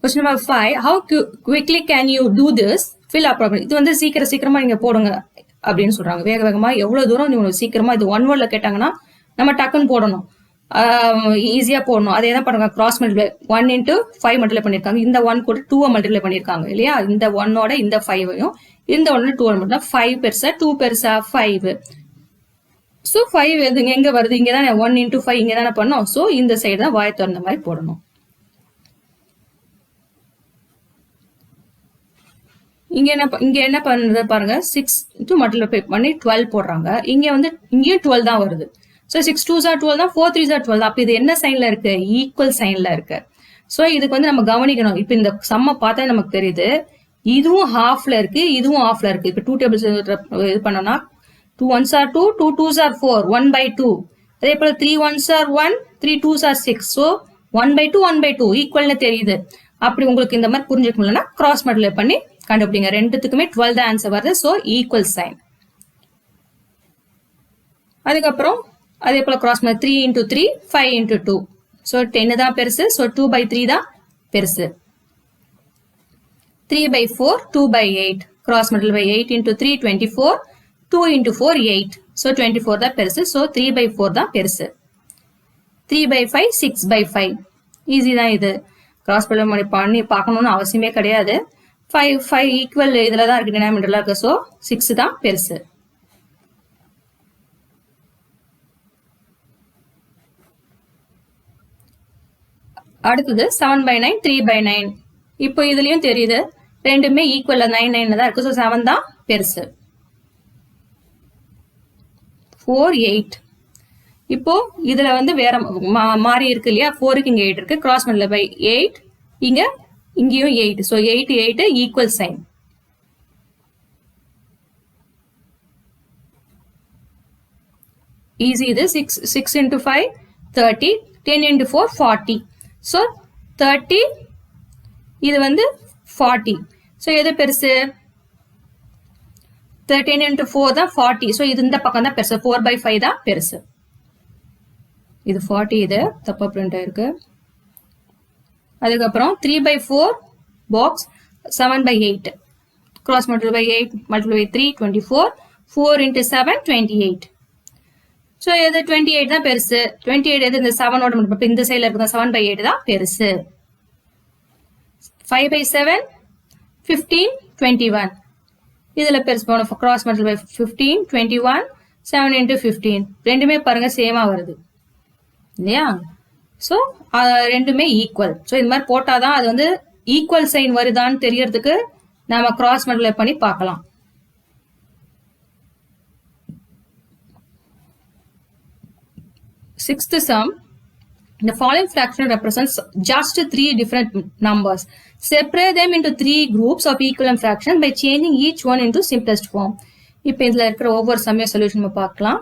Question number 5. How quickly can you do this? Fill up problem. இது வந்து சீக்கிரமா நீங்க போடுங்க அப்படின்னு சொல்றாங்க. வேகமா எவ்வளவு தூரம் நீங்க சீக்கிரமா இது ஒன் வேர்ட்ல கேட்டாங்கன்னா நம்ம டக்குன்னு போடணும். ஈஸியா போடணும். அதே தான் பண்ணுங்க. கிராஸ் மல்டிப்ளை 1 into 5 மல்டிப்ளை பண்ணிருக்காங்க. இந்த 1 கூட 2 மல்டிப்ளை பண்ணிருக்காங்க இல்லையா? இந்த 1ஓட இந்த 5ஐயும் இந்த 1 2 மட்டும் 5 பெருசா 2 பெருசா 5. சோ 5 எங்க வருது? இங்க தான் 1 into 5 இங்க தானே பண்ணோம். சோ இந்த சைடு தான் வாய் திறந்த மாதிரி போடணும். இங்க என்ன பண்றது பாருங்க. 6 மல்டிப்ளை பண்ணி 12 போடுறாங்க. இங்க வந்து இங்கேயும் 12 தான் வருது. சோ 6 2s are 12 தான், 4 3s are 12. அப்ப இது என்ன சைன்ல இருக்கு? ஈக்குவல் சைன்ல இருக்கு. சோ இதுக்கு வந்து நம்ம கவனிக்கணும். இப்ப இந்த சம்ம பார்த்தா நமக்கு தெரியுது. இதுவும் ஹாஃப்ல இருக்கு, இதுவும் ஹாஃப்ல இருக்கு. இப்ப 2 டேபிள்ஸ் இது பண்ணோம்னா 2 1s are 2, 2 2s are 4, 1/2. அதே போல 3 1s are 1, 3 2s are 6. So 1/2 1/2 ஈக்குவல்னு தெரியுது. அப்படி உங்களுக்கு இந்த மாதிரி புரிஞ்சுக்க முடியலன்னா கிராஸ் மல்டிப்ளை பண்ணி கண்டுபிடிங்க. ரெண்டுத்துக்குமே 12 தான் ஆன்சர் வருது. So equal sign. அதுக்கப்புறம் அதே போல கிராஸ் 3 into 3 5 into 2. சோ 10 தான் பெருசு. சோ 2/3 தான் பெருசு. 3/4 2/8. Cross multiply 8 into 3 24, 2 into 4 8. So 24 தான் பெருசு. சோ 3/4 தான் பெருசு. 3/5 6/5. ஈஸி தான் இது. கிராஸ் மல்டிப்ளை பண்ணி பார்க்கணும்னு அவசியமே கிடையாது. 5 ஈக்குவல் இதுல தான் இருக்கு, டினாமினேட்டர்ல இருக்கு. சோ 6 தான் பெருசு. அடுத்தது 7/9 3/9. இப்போ இதுலயும் தெரியுது ரெண்டுமே ஈக்குவல் 9 9 தான் இருக்கு. சோ 7 தான் பெருசு. 4 8. இப்போ இதுல வந்து வேற மாறி இருக்கு இல்லையா? 4க்கு இங்க 8 இருக்கு. கிராஸ் மல்டிப்ளை 8 இங்கேயும் 8. So 8 8 equal sign. ஈஸி இது. 6 into 5 30, 10 into 4 40. சோ 30 இது வந்து 40. சோ எது பெருசு? 13 into 4 தான் 40. சோ இது இந்த பக்கம் தான் பெருசு. 4/5 தான் பெருசு. இது 40. இது தப்பா பிரிண்ட் ஆயிருக்கு. அதுக்கப்புறம் 3/4 box 7/8. Cross multiply 8 multiply 3 24, 4 into 7 28. So இது 28 தான் பெருசு. 28 எது? இந்த 7ஓட மட்டும் இந்த சைடுல இருக்கிற 7/8 தான் பெருசு. 5/7 15 21. இதுல பெருசு போன கிராஸ் மல்டிப்ளை 15 21, 7 into 15. ரெண்டுமே பாருங்க சேமா வருது இல்லையா? சோ ரெண்டுமே ஈக்குவல். சோ இந்த மாதிரி போட்டாதான் அது வந்து ஈக்குவல் சைன் வருதான்னு தெரியறதுக்கு நாம கிராஸ் மல்டிப்ளை பண்ணி பார்க்கலாம். Sixth sum. The following fraction represents just 3 different numbers. Separate them into 3 groups of equivalent fractions by changing each one into simplest form. இப்போ இதுல இருக்கிற ஒவ்வொரு சமய சொல்யூஷன் நம்ம பார்க்கலாம்.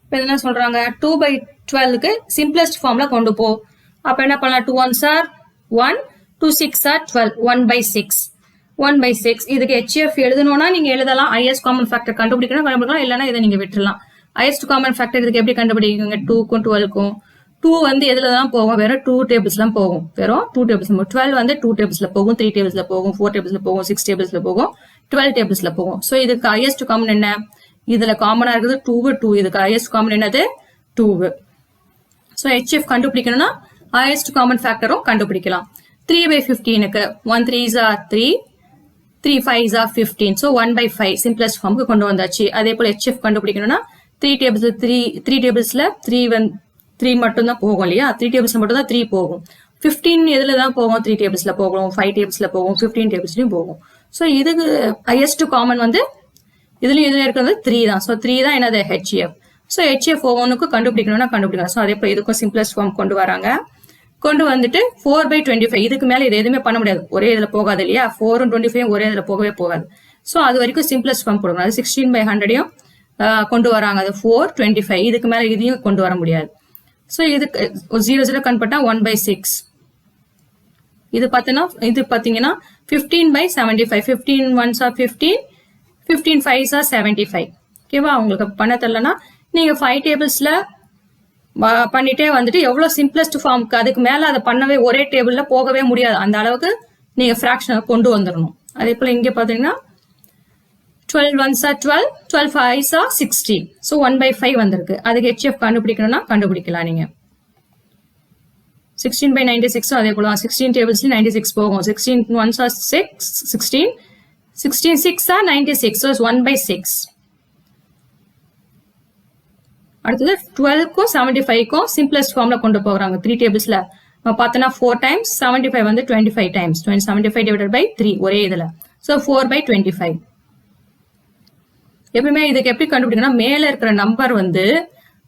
இப்போ என்ன சொல்றாங்க? 2/12க்கு சிம்பிளஸ்ட் ஃபார்ம்ல கொண்டு போ. அப்ப என்ன பண்ணலாம்? 2 1s are 1, 2 6 are 12, 1/6. 1/6. இதுக்கு HCF எழுதணும்னா நீங்க எழுதலாம். highest common factor கண்டுபிடிக்கலாம். இல்லைன்னா இதை நீங்க விட்டுறலாம். highest common factor இதுக்கு எப்படி கண்டுபிடிக்குங்க? 2க்கும் 12க்கும் 2 வந்து எதுல தான் போகும்? வெறும் 2 டேபிள்ஸ்ல போகும். வெறும் 2 டேபிள்ஸ். 12 வந்து 2 டேபிள்ஸ்ல போகும், 3 டேபிள்ஸ்ல போகும், 4 டேபிள்ஸ்ல போகும், 6 டேபிள்ஸ்ல போகும், 12 டேபிள்ஸ்ல போகும். சோ இதுக்கு highest common என்ன? இதுல காமனா இருக்குது 2. இதுக்கு highest common என்னது? 2. சோ HCF கண்டுபிடிக்கணும்னா highest common factorம் கண்டுபிடிக்கலாம். 3/15க்கு 1 3s are 3, 3 5s are 15. So 1/5 simplest ஃபார்முக்கு கொண்டு வந்தாச்சு. அதே போல HCF கண்டுபிடிக்கணும்னா 3 டேபிள்ஸ்ல 3 மட்டும் தான் போகும் இல்லையா? 3 டேபிள்ஸ்ல மட்டும் தான் 3 போகும். 15 எதுல தான் போகும்? 3 டேபிள்ஸ்ல போகும், 5 டேபிள்ஸ்ல போகும், 15 டேபிள்ஸ்லயும் போகும். சோ இதுக்கு highest common வந்து இதுலயும் இதுல இருக்கிறது 3 தான். சோ 3 தான் என்னது? HCF. சோ HCF ஒவ்வொன்றுக்கு கண்டுபிடிக்கணும்னா கண்டுபிடிக்கலாம். சோ அதே போல இதுக்கும் சிம்பிளஸ்ட் ஃபார்ம் கொண்டு வராங்க. கொண்டு வந்துட்டு 4/25. இதுக்கு மேல இது எதுவுமே பண்ண முடியாது. ஒரே இதுல போகாது இல்லையா? 4ம் 25 ஒரே இதுல போகவே போகாது. சோ அது வரைக்கும் சிம்பிளஸ்ட் ஃபார்ம் கொடுக்கணும். அது 16/100 கொண்டு வராங்க. அது 4/25. இதுக்கு மேல இதையும் கொண்டு வர முடியாது. சோ இதுக்கு 0 0 கன்வெர்ட் பண்ணா 1/6. இது பாத்தீங்கன்னா 15/75. 15 1s are 15, 15 5s are 75. ஓகேவா? உங்களுக்கு பண்ண தெரியலனா நீங்க 5 டேபிள்ஸ்ல பண்ணிட்டே வந்துட்டு எவ்வளவு சிம்பிளஸ்ட் ஃபார்முக்கு அதுக்கு மேல அதை பண்ணவே ஒரே டேபிள்ல போகவே முடியாது. அந்த அளவுக்கு நீங்க ஃபிராக்ஷனை கொண்டு வந்துடணும். அதே போல இங்க பாத்தீங்கன்னா 12 ones are 12, 12 5s are 16. So 1/5 வந்திருக்கு. அதுக்கு HF கண்டுபிடிக்கணும்னா கண்டுபிடிக்கலாம் நீங்க. 16/96 அதே போல 16 tables 96 போகும். 16 ones are 6, 16, 16 6 are 96. So it's 1/6. அடுத்தது 12க்கும் 75க்கும் சிம்பிளஸ்ட் ஃபார்ம்ல கொண்டு போறாங்க 3 டேபிள்ஸ்ல. நம்ம பார்த்தோம்னா 4 times 75 வந்து 25 times 75 divided by 3 ஒரே இதுல. So 4/25. எப்பவுமே இதுக்கு எப்படி கண்டுபிடிக்கணும், மேல இருக்கிற நம்பர் வந்து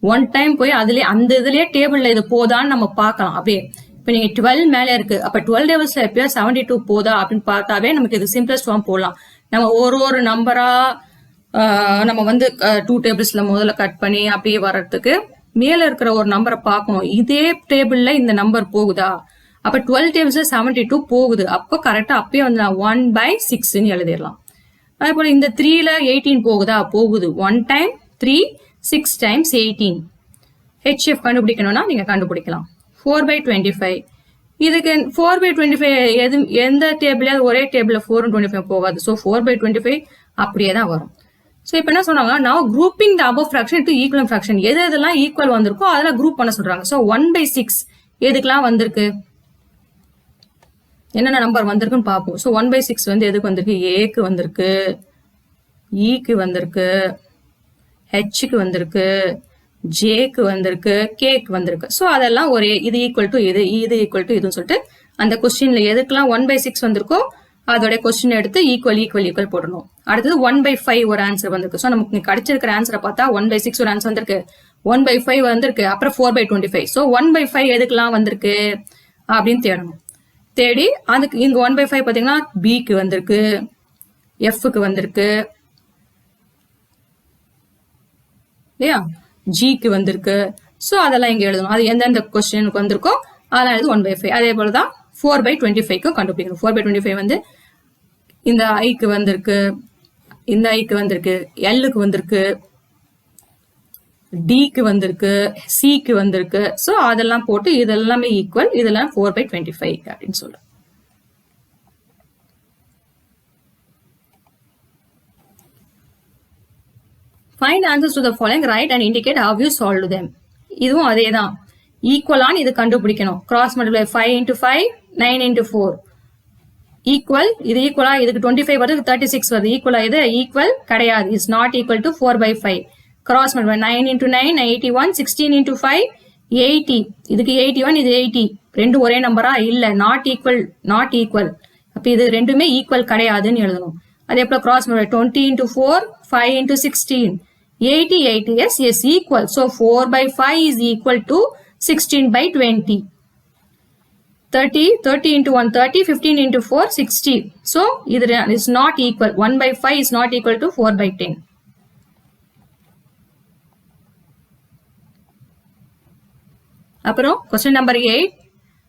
1 time போய் அதுலயே அந்த இதுலயே டேபிள்ல இது போதான்னு நம்ம பார்க்கலாம். அப்படியே இப்ப நீங்க 12 மேல இருக்கு, அப்ப 12 டேபிள்ஸ்ல எப்பயோ 72 போதா அப்படின்னு பார்த்தாவே நமக்கு இது சிம்பிளஸ்ட் ஃபார்ம் போடலாம். நம்ம ஒரு நம்பரா நம்ம வந்து 2 டேபிள்ஸ்ல முதல்ல கட் பண்ணி அப்படியே வர்றதுக்கு மேல இருக்கிற ஒரு நம்பரை பார்க்கணும். இதே டேபிள்ல இந்த நம்பர் போகுதா, அப்ப 12 டேபிள்ஸ்ல 72 போகுது, அப்போ கரெக்டா அப்பயே வந்து 1/6 எழுதிடலாம். அதே போல இந்த 3ல 18 போகுதா, போகுது. 1 time 3, 6 times 18. HF கண்டுபிடிக்கணும்னா நீங்க கண்டுபிடிக்கலாம். 4/25. இதுக்கு 4/25 எந்த டேபிளாவது ஒரே டேபிள்ல 4 and 25 போகாது. ஸோ 4/25 அப்படியே தான் வரும். ஸோ இப்போ என்ன சொன்னாங்க, நான் grouping the above fraction into equal fraction, எதெல்லாம் ஈக்குவல் வந்திருக்கோ அதெல்லாம் குரூப் பண்ண சொல்றாங்க. ஸோ 1/6 எதுக்கெல்லாம் வந்திருக்கு, என்னென்ன நம்பர் வந்திருக்குன்னு பார்ப்போம். ஸோ 1/6 வந்து எதுக்கு வந்திருக்கு, ஏக்கு வந்திருக்கு, ஈக்கு வந்திருக்கு, ஹெச்சுக்கு வந்திருக்கு, ஜேக்கு வந்திருக்கு, கேக்கு வந்திருக்கு. ஸோ அதெல்லாம் ஒரே இது ஈக்குவல் டு இது ஈக்குவல் டு இதுன்னு சொல்லிட்டு அந்த கொஸ்டின்ல எதுக்கெல்லாம் 1/6 வந்திருக்கோ அதோட கொஸ்டின் எடுத்து ஈக்குவல் போடணும். அடுத்தது 1/5 ஒரு ஆன்சர் வந்திருக்கு. ஸோ நமக்கு கிடைச்சிருக்கிற ஆன்சரை பார்த்தா 1/6 ஒரு ஆன்சர் வந்திருக்கு, 1/5 வந்திருக்கு, அப்புறம் 4/25. ஸோ 1/5 எதுக்கெல்லாம் வந்திருக்கு அப்படின்னு தேடணும். தேடி அதுக்கு இங்க 1/5 பாத்தீங்கன்னா பிக்கு வந்திருக்கு, எஃப்க்கு வந்திருக்கு இல்லையா, ஜிக்கு வந்திருக்கு. ஸோ அதெல்லாம் இங்க எழுதணும். அது எந்தெந்த கொஸ்டினுக்கு வந்திருக்கோ அதெல்லாம் எழுது 1/5. அதே போலதான் 4/25க்கு கண்டுபிடிக்கணும். 4/25 வந்து இந்த ஐக்கு வந்திருக்கு, இந்த ஐக்கு வந்திருக்கு, எல்லுக்கு வந்திருக்கு, டிக்கு வந்திருக்கு, சிக்கு வந்திருக்கு. ஸோ அதெல்லாம் போட்டு இதெல்லாமே ஈக்குவல், இதெல்லாம் 4/25 அப்படின்னு சொல்றேன். Find answers to the following, write and indicate how you solved them. இதுவும் அதே தான், ஈக்குவலான இது கண்டுபிடிக்கணும். Cross multiply 5 into 5, 9 into 4 equal. இது ஈக்குவலா, இதுக்கு 25 வருது, 36 வருது, ஈக்குவலா இது ஈக்குவல் கிடையாது. Is not equal to 4/5. Cross multiply 9 into 9, 81, 16 into 5, 80. இதுக்கு 81, இது 80. ரெண்டு ஒரே நம்பரா இல்ல, நாட் ஈக்குவல். அப்ப இது ரெண்டுமே ஈக்குவல் கிடையாதுன்னு எழுதணும். அதே போல cross multiply 20 into 4, 5 into 16, 80, yes, equal. So 4/5 is equal to 16/20. 30 into 1, 30, 15 into 4, 60. So it is not equal. 1/5 is not equal to 4/10. அப்புறம் question number 8.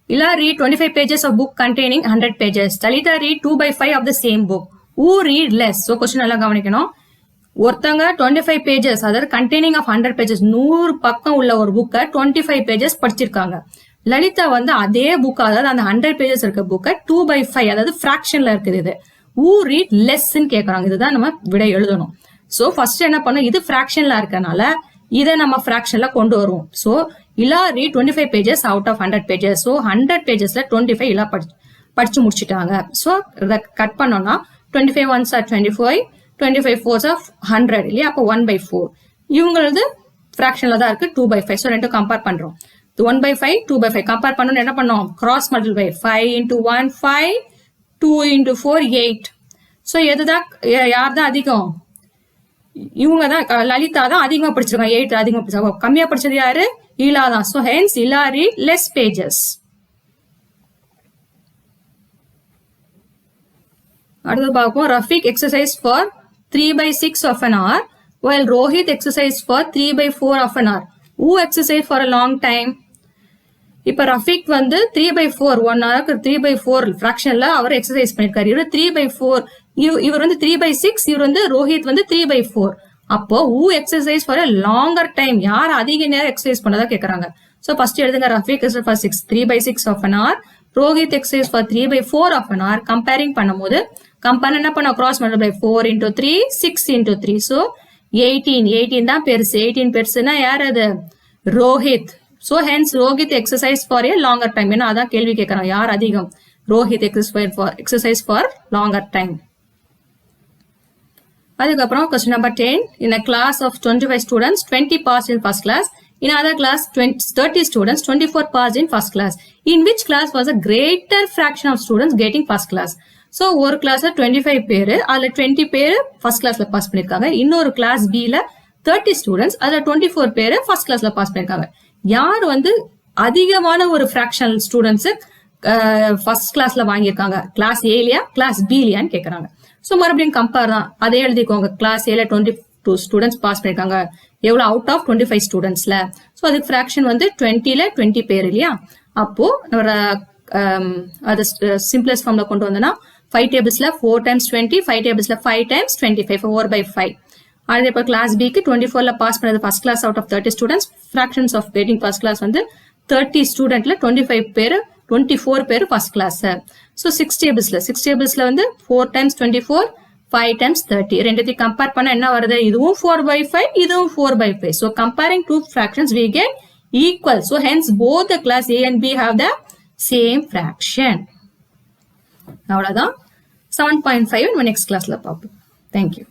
Ila read 25 pages of book containing 100 pages. Talitha read 2/5 of the same book. Who read less? So question நல்லா கவனிக்கணும். ஒருத்தங்க 25 pages, அதாவது containing of 100 pages, 100 பக்கம் உள்ள ஒரு புக்கை 25 pages படிச்சிருக்காங்க. லலிதா வந்து அதே புக், அதாவது அந்த 100 pages இருக்க புக்கை 2/5 அதாவது ஃபிராக்ஷன்ல இருக்குது. இது who read less ன்னு கேக்குறாங்க. இதுதான் நம்ம விடை எழுதணும். சோ ஃபர்ஸ்ட் என்ன பண்ணோம், இது ஃபிராக்ஷன்ல இருக்கனால இதை நம்ம ஃபிராக்ஷன்ல கொண்டு வருவோம். So Ila read 25 pages out of 100 pages. So 100 pagesல 25 இலா படிச்சு முடிச்சிட்டாங்க. சோ இதை கட் பண்ணோம்னா 25 ones are 25, 25 fours are 100 இல்லையா, அப்போ 1/4. இவங்களது ஃபிராக்ஷன்ல தான் இருக்கு 2/5. சோ ரெண்டும் கம்பேர் பண்றோம். 1/5, 2/5 கம்பேர் பண்ணணும். என்ன பண்ணோம், cross multiply 5 into 1, 5, 2 into 4, 8. So எதுதான் யார் தான் அதிகம், இவங்க தான், லலிதா தான் அதிகமா படிச்சிருக்காங்க, 8 அதிகமா படிச்சிருக்காங்க. கம்மியா படிச்சது யாரு, இலா தான். சோ ஹென்ஸ் இலா read less pages. அடுத்து பார்ப்போம், Rafiq exercise for 3/6 of an hour while Rohit exercise for 3/4 of an hour. Who exercise for a long time? இப்ப ரஃபிக் வந்து 3/4 1 hour 3/4 ஃபிராக்ஷன்ல அவர் எக்ஸசைஸ் பண்ணிருக்காரு. இவர் 3/4, இவர் வந்து 3/6, இவர் வந்து ரோஹித் வந்து 3/4. அப்போ who exercise for a longer time, யார் அதிக நேரம் எக்ஸசைஸ் பண்ணதா கேக்குறாங்க. சோ ஃபர்ஸ்ட் எழுதுங்க, Rafiq exercise for 3/6 of an hour, Rohit exercise for 3/4 of an hour. Comparing பண்ணும்போது கம்பேர் என்ன பண்ண, cross multiply 4 into 3 6 into 3, so 18 தான் பெருசு. 18 பெருசுனா யார் அது, Rohit. so hence Rohit exercise for a longer time, ஏன்னா அதான் கேள்வி கேட்கறாங்க, யார் அதிகம், Rohit exercise for longer time. அதுக்கப்புறம் question number 10, in a class of 25 students 20 passed in first class, in other class 30 students 24 passed in first class, in which class was a greater fraction of students getting first class. so ஒரு கிளாஸ்ல 25 பேரு, அதுல 20 பேரு first கிளாஸ்ல pass பண்ணிருக்காங்க. இன்னொரு class B ல 30 students, அதுல 24 பேரு ஃபர்ஸ்ட் கிளாஸ்ல பாஸ் பண்ணிருக்காங்க. யார் வந்து அதிகமான ஒரு ஃபிராக்ஷனல் ஸ்டூடெண்ட்ஸ் ஃபர்ஸ்ட் கிளாஸ்ல வாங்கியிருக்காங்க, கிளாஸ் ஏலியா கிளாஸ் பிலியான்னு கேக்குறாங்க. சோ மறுபடியும் கம்பேர் தான், அதே எழுதிக்கோங்க. கிளாஸ் ஏல 22 ஸ்டூடெண்ட்ஸ் பாஸ் பண்ணிருக்காங்க, எவ்வளவு அவுட் ஆஃப் 25 ஸ்டூடெண்ட்ஸ்ல. சோ அதுக்கு ஃபிராக்ஷன் வந்து 20ல 20 பேர் இல்லையா. அப்போ அது சிம்பிளஸ்ட் ஃபார்ம்ல கொண்டு வந்தோம்னா 5 டேபிள்ஸ்ல 4 times 20, 5 டேபிள்ஸ்ல 5 times 25, 4/5. அதே இப்போ கிளாஸ் பிக்கு 24ல பாஸ் பண்ணது first class out of 30 students, fractions of getting first class வந்து 30 ஸ்டூடெண்ட்ல 25 பேர் 24 பேர் ஃபர்ஸ்ட் கிளாஸ். சோ 6 டேபிள்ஸ்ல வந்து 4 times 24, 5 times 30. ரெண்டுத்தையும் கம்பேர் பண்ண என்ன வருது, இதுவும் 4/5, இதுவும் 4/5. so comparing two fractions we get equal, so hence both the class A and B have the same fraction. அவ்வளவுதான். 7.5 நம்ம நெக்ஸ்ட் கிளாஸ்ல பார்ப்போம். Thank you.